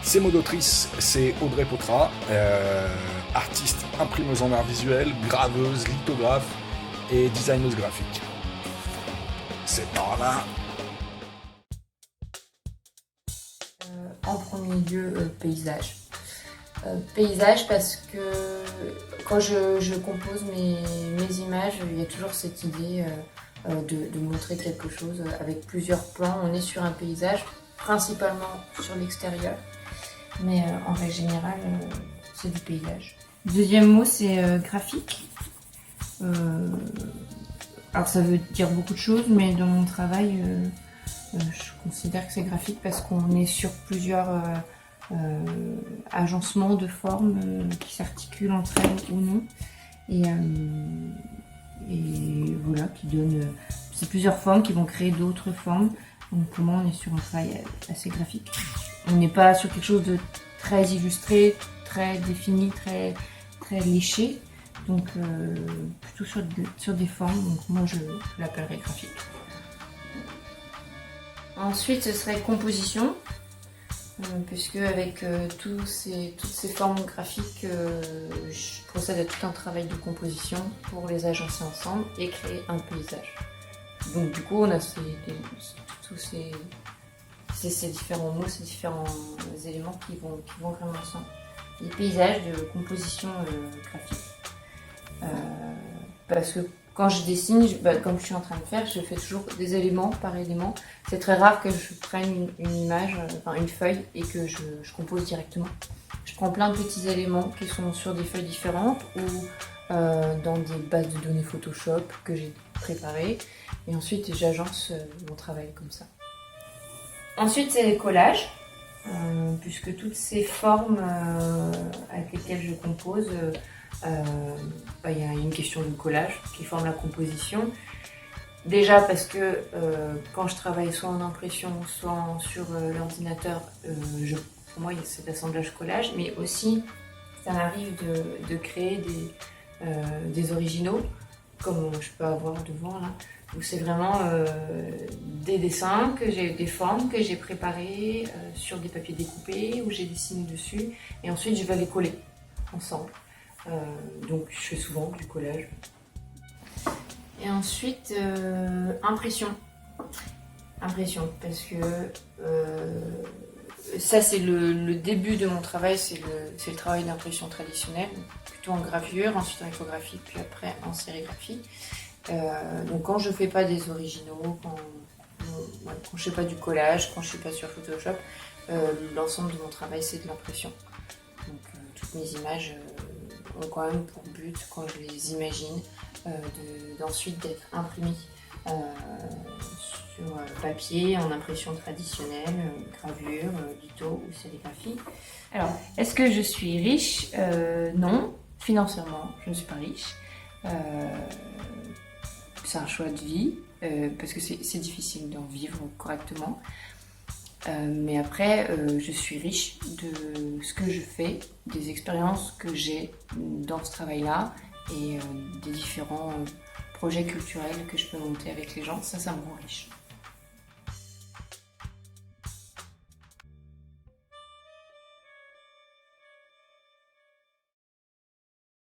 Ses mots d'autrice, c'est Audrey Potra, artiste imprimeuse en art visuel, graveuse, lithographe et designeuse graphique. C'est par là. En premier lieu, paysage. Paysage parce que quand je compose mes images, il y a toujours cette idée de montrer quelque chose avec plusieurs plans. On est sur un paysage, principalement sur l'extérieur, mais en règle générale, c'est du paysage. Deuxième mot, c'est graphique. Alors ça veut dire beaucoup de choses, mais dans mon travail, je considère que c'est graphique parce qu'on est sur plusieurs agencements de formes qui s'articulent entre elles ou non. Et voilà, qui donnent c'est plusieurs formes qui vont créer d'autres formes. Donc pour moi, on est sur un travail assez graphique. On n'est pas sur quelque chose de très illustré, très défini, très léché. Donc plutôt sur des formes. Donc moi, je l'appellerais graphique. Ensuite, ce serait composition, puisque avec toutes ces formes graphiques, je procède à tout un travail de composition pour les agencer ensemble et créer un paysage. Donc du coup, on a tous ces différents mots, ces différents éléments qui vont vraiment ensemble. Les paysages de composition graphique. Parce que quand je dessine, comme je suis en train de faire, je fais toujours des éléments par élément. C'est très rare que je prenne une image, une feuille, et que je compose directement. Je prends plein de petits éléments qui sont sur des feuilles différentes ou dans des bases de données Photoshop que j'ai préparées. Et ensuite, j'agence mon travail comme ça. Ensuite, c'est les collages, puisque toutes ces formes avec lesquelles je compose, il y a une question de collage qui forme la composition. Déjà parce que quand je travaille soit en impression, soit sur l'ordinateur, pour moi il y a cet assemblage collage, mais aussi ça m'arrive de créer des originaux, comme je peux avoir devant là. Donc c'est vraiment des dessins, des formes que j'ai préparées sur des papiers découpés, où j'ai dessiné dessus, et ensuite je vais les coller ensemble. Donc je fais souvent du collage. Et ensuite, impression. Impression, parce que ça c'est le début de mon travail, c'est le travail d'impression traditionnelle, plutôt en gravure, ensuite en infographie, puis après en sérigraphie. Donc quand je fais pas des originaux, quand je fais pas du collage, quand je suis pas sur Photoshop, l'ensemble de mon travail c'est de l'impression. Donc toutes mes images ont quand même pour but, quand je les imagine, d'ensuite d'être imprimées sur papier, en impression traditionnelle, gravure, litho ou sérigraphie. Alors, est-ce que je suis riche ? Non, financièrement, je ne suis pas riche. C'est un choix de vie, parce que c'est difficile d'en vivre correctement. Mais après, je suis riche de ce que je fais, des expériences que j'ai dans ce travail-là et des différents projets culturels que je peux monter avec les gens. Ça me rend riche.